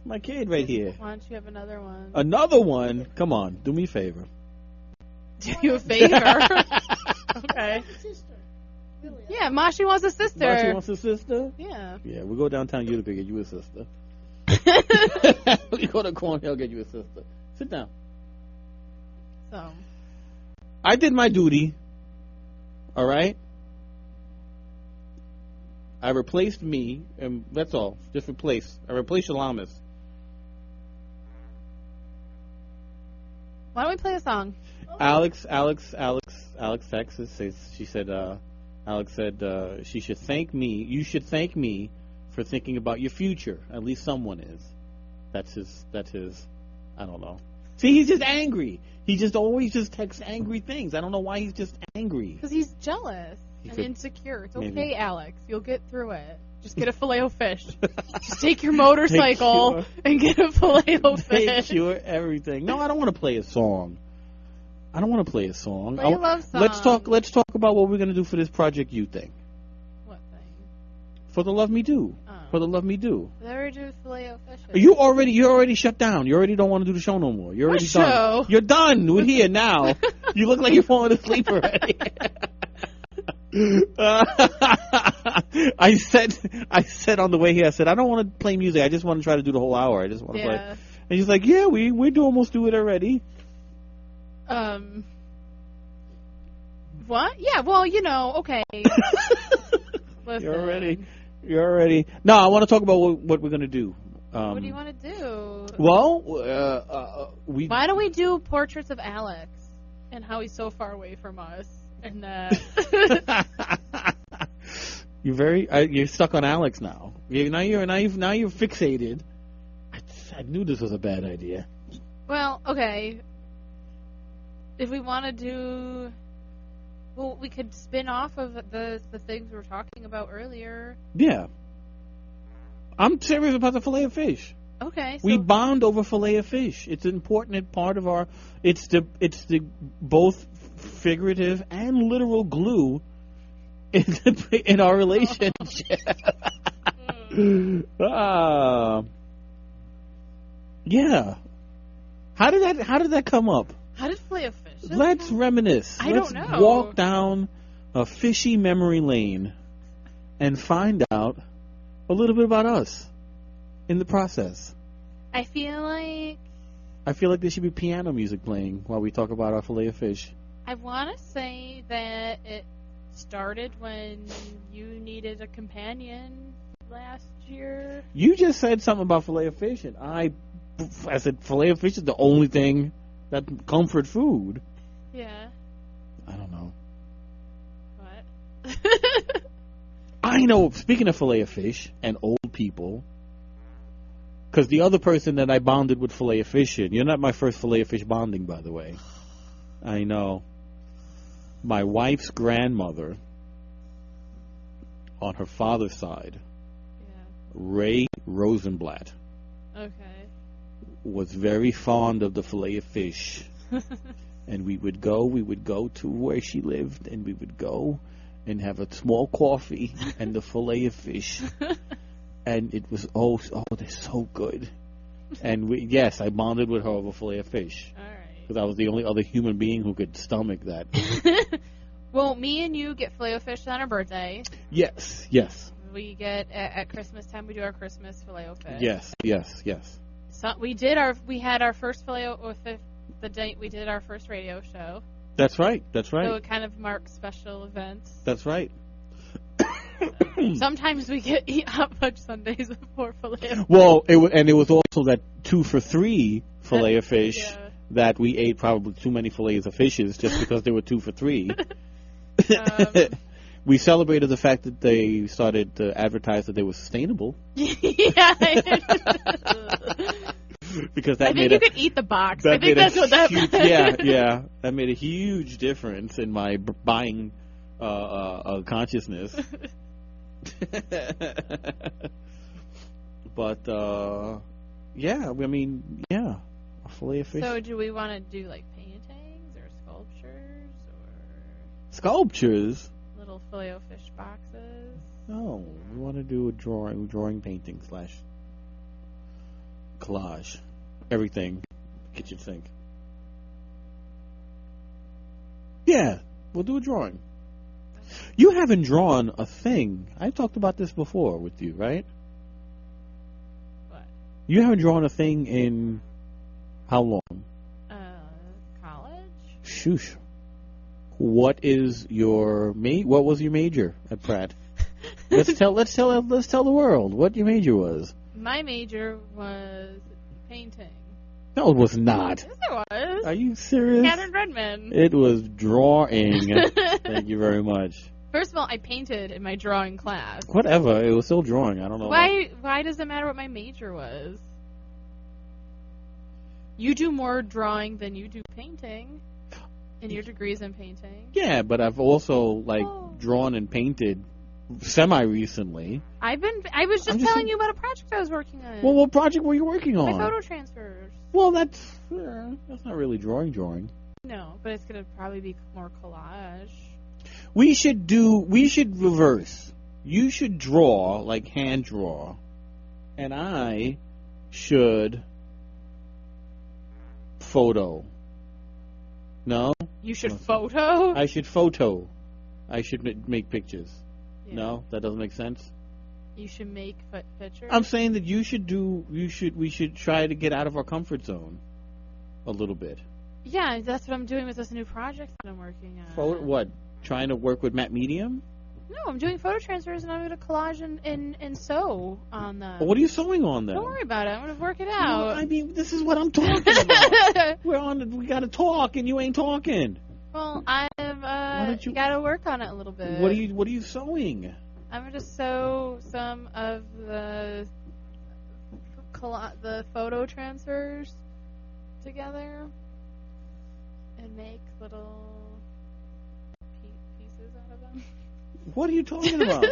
My kid right here. Why don't you have another one? Another one? Come on, do me a favor. Do you a favor? Okay. Yeah, Mashi wants a sister. Mashi wants a sister? Yeah. Yeah, we'll go downtown Utica, get you a sister. We go to Cornhill, get you a sister. Sit down. So... I did my duty, all right? I replaced me, and that's all. Just replace. I replaced Shalamis. Why don't we play a song? Alex Texas says, she said, Alex said she should thank me. You should thank me for thinking about your future. At least someone is. That's his. I don't know. See, he's just angry. He just always just texts angry things. I don't know why he's just angry. Because he's jealous and insecure. It's okay, Alex. You'll get through it. Just get a Filet-O-Fish. Just take your motorcycle and get a Filet-O-Fish. Make sure everything. No, I don't want to play a song. I don't want to play a song. Play a love song. Let's talk about what we're going to do for this Project You thing. What thing? For the Love Me Do. For the Love Me Do. Did I ever do Filet-O-Fish? You're already shut down. You already don't want to do the show no more. You're already done. Show? You're done. We're here now. You look like you're falling asleep already. I said on the way here, I said, I don't want to play music. I just want to try to do the whole hour. I just want to play. And he's like, yeah, we almost do it already. What? Yeah, well, okay. Listen. You're already. No, I want to talk about what we're going to do. What do you want to do? Well, why don't we do portraits of Alex and how he's so far away from us? And you're stuck on Alex now. Now you're fixated. I knew this was a bad idea. Well, okay. If we want to do, well, we could spin off of the things we were talking about earlier. Yeah. I'm serious about the Filet-O-Fish. Okay. We bond over Filet-O-Fish. It's an important part of our. It's the both figurative and literal glue in our relationship. Yeah. How did that come up? How did Filet-O-Fish? Let's reminisce. Let's don't know. Walk down a fishy memory lane and find out a little bit about us in the process. I feel like there should be piano music playing while we talk about our Filet-O-Fish. I want to say that it started when you needed a companion last year. You just said something about Filet-O-Fish, and I said Filet-O-Fish is the only thing that comfort food. Yeah. I don't know. What? I know, speaking of Filet-O-Fish and old people, because the other person that I bonded with Filet-O-Fish in, you're not my first Filet-O-Fish bonding, by the way. I know. My wife's grandmother, on her father's side, Ray Rosenblatt, was very fond of the Filet-O-Fish. And we would go to where she lived, and we would go and have a small coffee and the Filet-O-Fish. And it was, they're so good. And I bonded with her over Filet-O-Fish. All right. Because I was the only other human being who could stomach that. Well, me and you get Filet-O-Fish on our birthday. Yes. We get, at Christmas time, we do our Christmas Filet-O-Fish. Yes. So we had our first Filet-O-Fish the day we did our first radio show. That's right. So it kind of marks special events. That's right. Sometimes we get hot fudge sundaes before Filet-O-Fish. Well, it was also that 2 for $3 Filet-O-Fish that we ate probably too many fillets of fishes just because they were 2 for $3. We celebrated the fact that they started to advertise that they were sustainable. Yeah. Because that I think you could eat the box. I think that's what that meant. Yeah. That made a huge difference in my buying consciousness. But a fillet of fish. So do we want to do like paintings or sculptures? Little Filet-O-Fish boxes? No, we want to do a drawing painting / collage. Everything. Kitchen sink. Yeah, we'll do a drawing. You haven't drawn a thing. I talked about this before with you, right? What? You haven't drawn a thing in how long? College? Shoosh. What was your major at Pratt? Let's tell the world what your major was. My major was painting. No, it was not. Yes, it was. Are you serious? Catherine Redmond. It was drawing. Thank you very much. First of all, I painted in my drawing class. Whatever. It was still drawing. I don't know. Why does it matter what my major was? You do more drawing than you do painting. And your degree's in painting. Yeah, but I've also drawn and painted semi-recently. I was just telling you about a project I was working on. Well, what project were you working on? My photo transfers. Well, that's not really drawing. No, but it's going to probably be more collage. We should reverse. You should draw, like hand draw, and I should photo. No? You should photo? I should photo. I should make pictures. Yeah. No? That doesn't make sense? You should make pictures? I'm saying that we should try to get out of our comfort zone a little bit. Yeah, that's what I'm doing with this new project that I'm working on. What? Trying to work with Matte Medium? No, I'm doing photo transfers and I'm going to collage and sew on them. Well, what are you sewing on then? Don't worry about it. I'm going to work it out. I mean, this is what I'm talking about. We got to talk and you ain't talking. Well, I've got to work on it a little bit. What are you sewing? I'm going to sew some of the photo transfers together and make little pieces out of them. What are you talking about?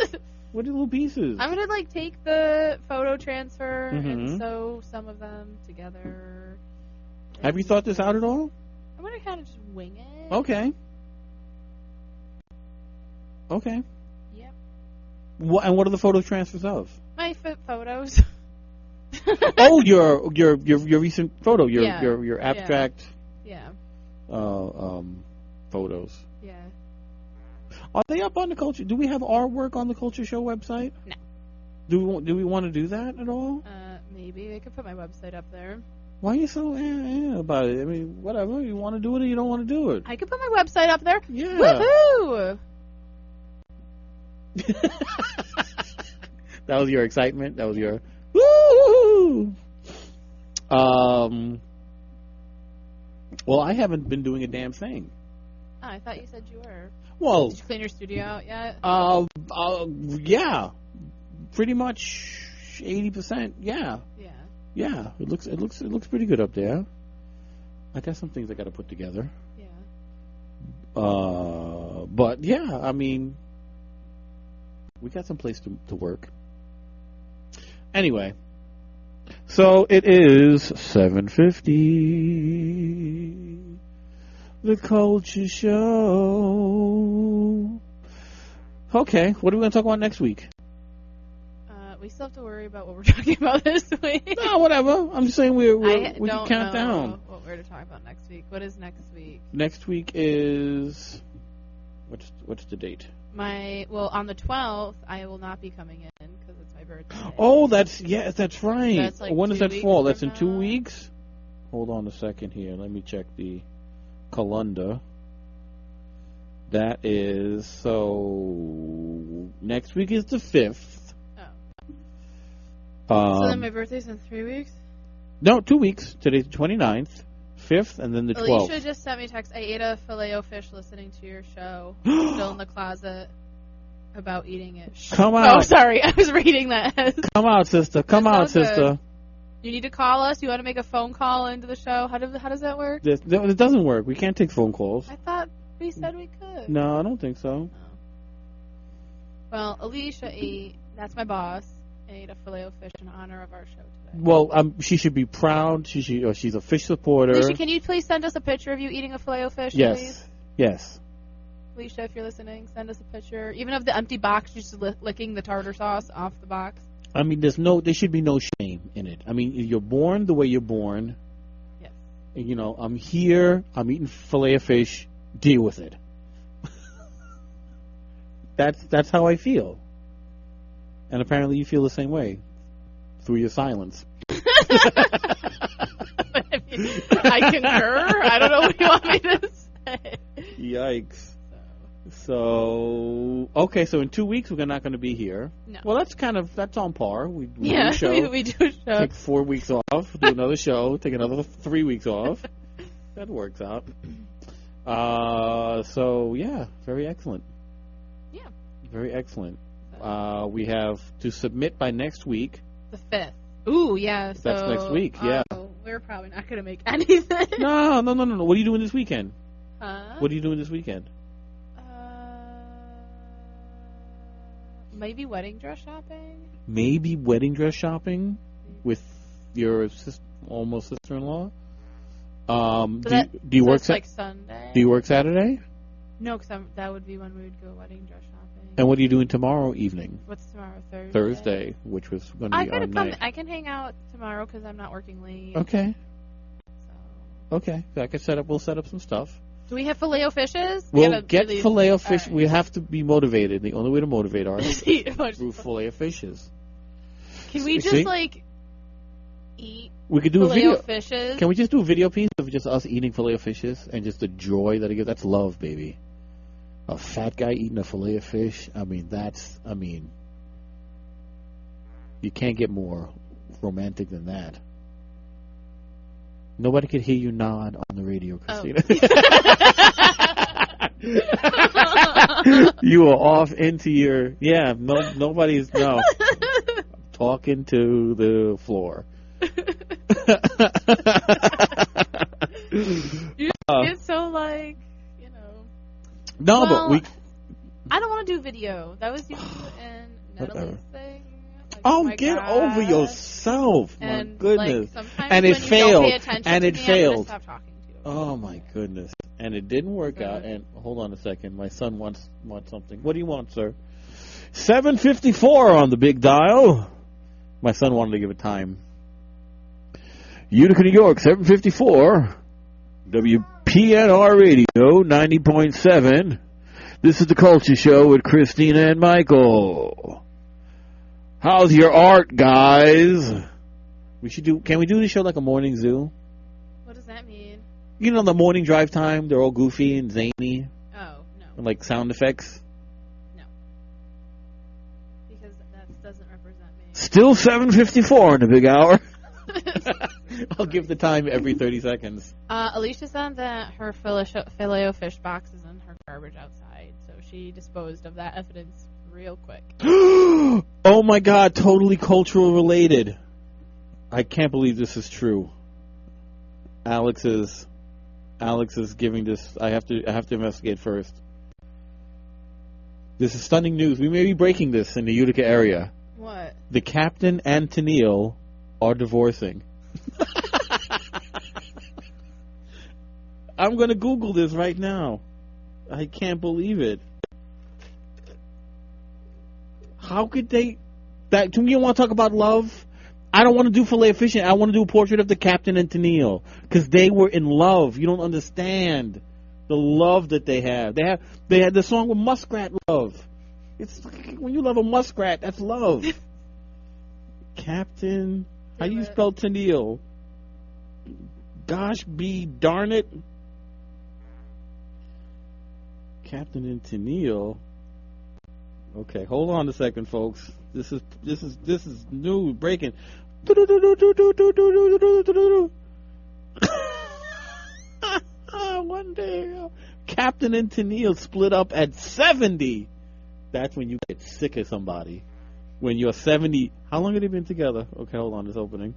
What are little pieces? I'm going to take the photo transfer and sew some of them together. Have you thought this out at all? I'm going to kind of just wing it. Okay. Yep. And what are the photo transfers of? My photos. Oh, your recent photo, your abstract. Yeah. Photos. Yeah. Are they up on the culture? Do we have our work on the Culture Show website? No. Do we want to do that at all? Maybe I could put my website up there. Why are you so about it? I mean, whatever. You want to do it or you don't want to do it. I could put my website up there. Yeah. Woohoo! That was your excitement. That was your woo. Well, I haven't been doing a damn thing. Oh, I thought you said you were. Well, did you clean your studio out yet? Yeah, pretty much 80%. Yeah. Yeah. It looks pretty good up there. I got some things I got to put together. Yeah. But yeah, I mean, we got some place to work. Anyway, so it is 7:50. The Culture Show. Okay, what are we going to talk about next week? We still have to worry about what we're talking about this week. No, whatever. I'm just saying we can count down. What we're longer to talk about next week. What is next week? Next week is what's the date? On the 12th, I will not be coming in because it's my birthday. Oh, that's right. That's like when does that fall? That's in 2 now. weeks. Hold on a second here. Let me check the calendar. That is so. Next week is the 5th. Oh. So then my birthday's in 3 weeks. No, 2 weeks. Today's the 29th, 5th, and then the 12th. Alicia just sent me a text. I ate a Filet-O-Fish listening to your show. Still in the closet about eating it. Come out. Oh, sorry. I was reading that. Come out, sister. Come out, sister. Good. You need to call us. You want to make a phone call into the show? How does that work? It doesn't work. We can't take phone calls. I thought we said we could. No, I don't think so. Oh. Well, Alicia ate. That's my boss. Ate a Filet-O-Fish in honor of our show today. Well, she should be proud. She's a fish supporter. Alicia, can you please send us a picture of you eating a Filet-O-Fish? Yes. Please? Yes. Alicia, if you're listening, send us a picture, even of the empty box, just licking the tartar sauce off the box. I mean, there should be no shame in it. I mean, you're born the way you're born. Yes. You know, I'm here. I'm eating Filet-O-Fish. Deal with it. That's how I feel. And apparently you feel the same way through your silence. I concur. I don't know what you want me to say. Yikes. So okay, so in 2 weeks we're not going to be here. No. Well, that's on par. We do a show. we do a show. Take 4 weeks off, do another show, take another 3 weeks off. That works out. So yeah, very excellent. Yeah. Very excellent. We have to submit by next week. The 5th. Ooh, yeah. That's next week, yeah. We're probably not going to make anything. No. What are you doing this weekend? Huh? What are you doing this weekend? Maybe wedding dress shopping? Maybe wedding dress shopping with your almost sister-in-law? Do you work like Sunday? Do you work Saturday? No, because that would be when we would go wedding dress shopping. And what are you doing tomorrow evening? What's tomorrow? Thursday, which was going to be our night. I can hang out tomorrow because I'm not working late. Okay. So. Okay, we'll set up some stuff. Do we have Filet-O-Fishes? We'll get Filet-O-Fish. Right. We have to be motivated. The only way to motivate ourselves is through Filet-O-Fishes. Can we just eat we could do Filet-O-Fishes? Can we just do a video piece of just us eating Filet-O-Fishes and just the joy that it gives? That's love, baby. A fat guy eating a Filet-O-Fish. You can't get more romantic than that. Nobody could hear you nod on the radio, Christina. Oh. You are off into your... Yeah, nobody's... No. Talking to the floor. It's so like, No, well, but we... I don't want to do video. That was you and Natalie's thing. Like, get over yourself. And, my goodness. Like, and it failed. And it failed. Stop talking to you. Oh my goodness. And it didn't work out. And hold on a second. My son wants something. What do you want, sir? 7:54 on the big dial. My son wanted to give a time. Utica, New York, 7:54. WPNR Radio 90.7. This is the Culture Show with Christina and Michael. How's your art, guys? Can we do the show like a morning zoo? What does that mean? You know, the morning drive time, they're all goofy and zany. Oh, no. And like sound effects. No. Because that doesn't represent me. Still 7:54 in the big hour. I'll give the time every 30 seconds. Alicia said that her Filet-O-Fish box is in her garbage outside, so she disposed of that evidence real quick. Oh my God, totally cultural related. I can't believe this is true. Alex is giving this. I have to investigate first. This is stunning news. We may be breaking this in the Utica area. What? The captain and Tennille are divorcing. I'm going to Google this right now. I can't believe it. How could they... Do you want to talk about love? I don't want to do Filet-O-Fish. I want to do a portrait of the Captain and Tennille because they were in love. You don't understand the love that they have. They had the song with Muskrat Love. It's when you love a muskrat, that's love. Captain, how do you spell Tennille? Gosh be darn it. Captain and Tennille. Okay, hold on a second, folks. This is new breaking. One day, Captain and Tennille split up at 70. That's when you get sick of somebody. When you're 70. How long have they been together? Okay, hold on, it's opening.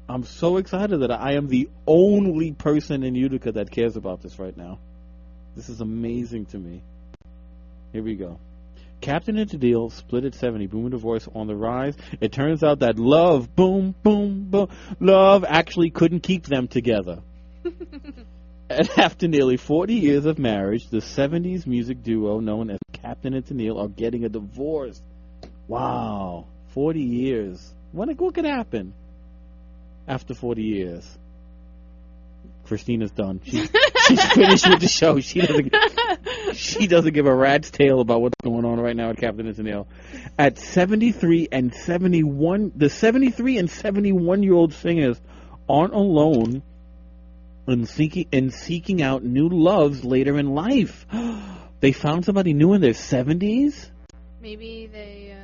I'm so excited that I am the only person in Utica that cares about this right now. This is amazing to me. Here we go. Captain and Tennille split at 70. Boomer divorce on the rise. It turns out that love, boom, boom, boom, love actually couldn't keep them together. And after nearly 40 years of marriage, the 70s music duo known as Captain and Tennille are getting a divorce. Wow. 40 years. What could happen after 40 years? Christina's done. She's finished with the show. She doesn't give a rat's tail about what's going on right now at Captain and Tennille. At 73 and 71, the 73 and 71-year-old singers aren't alone in seeking out new loves later in life. They found somebody new in their 70s? Maybe they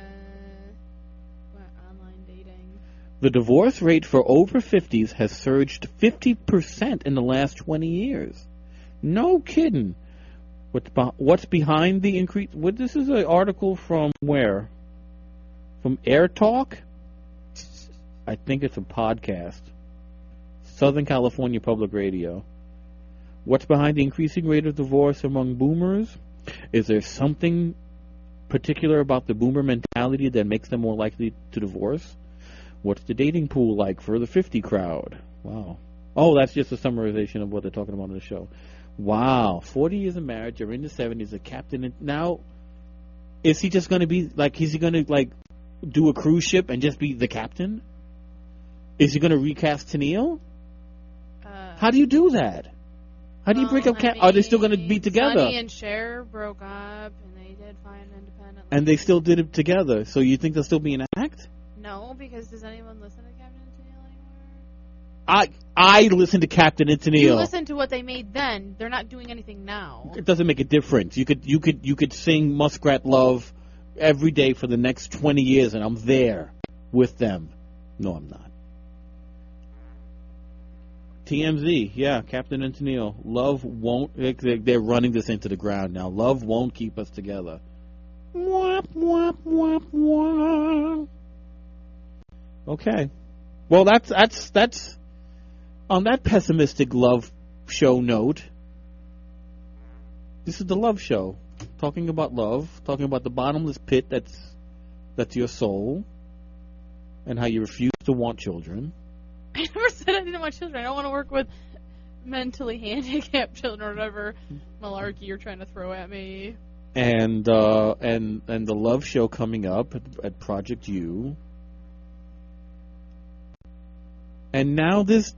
went online dating. The divorce rate for over 50s has surged 50% in the last 20 years. No kidding. What's behind the increase? This is an article from where? From Air Talk? I think it's a podcast. Southern California Public Radio. What's behind the increasing rate of divorce among boomers? Is there something particular about the boomer mentality that makes them more likely to divorce? What's the dating pool like for the 50 crowd? Wow. Oh, that's just a summarization of what they're talking about in the show. Wow. 40 years of marriage, you're in the 70s, a captain. Now, is he just going to be, is he going to, do a cruise ship and just be the captain? Is he going to recast Tennille? How do you do that? How do you break up? Are they still going to be together? Sonny and Cher broke up, and they did fine independently. And they still did it together. So you think they'll still be an act? No, because does anyone listen to Captain and Tennille anymore? I listen to Captain and Tennille. You listen to what they made then. They're not doing anything now. It doesn't make a difference. You could sing Muskrat Love every day for the next 20 years, and I'm there with them. No, I'm not. TMZ, yeah, Captain and Tennille. Love won't. They're running this into the ground now. Love won't keep us together. Womp, womp, womp, womp. Okay. Well, that's on that pessimistic love show note. This is the love show, talking about love, talking about the bottomless pit that's your soul, and how you refuse to want children. I never said I didn't want children. I don't want to work with mentally handicapped children or whatever malarkey you're trying to throw at me. And the love show coming up at Project U. And now this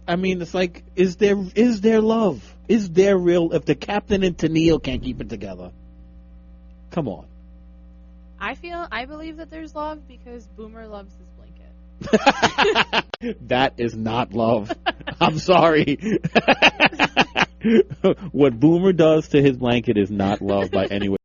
I mean, it's like, is there love? Is there real? If the Captain and Tennille can't keep it together, come on. I believe that there's love because Boomer loves his blanket. That is not love. I'm sorry. What Boomer does to his blanket is not love by any way.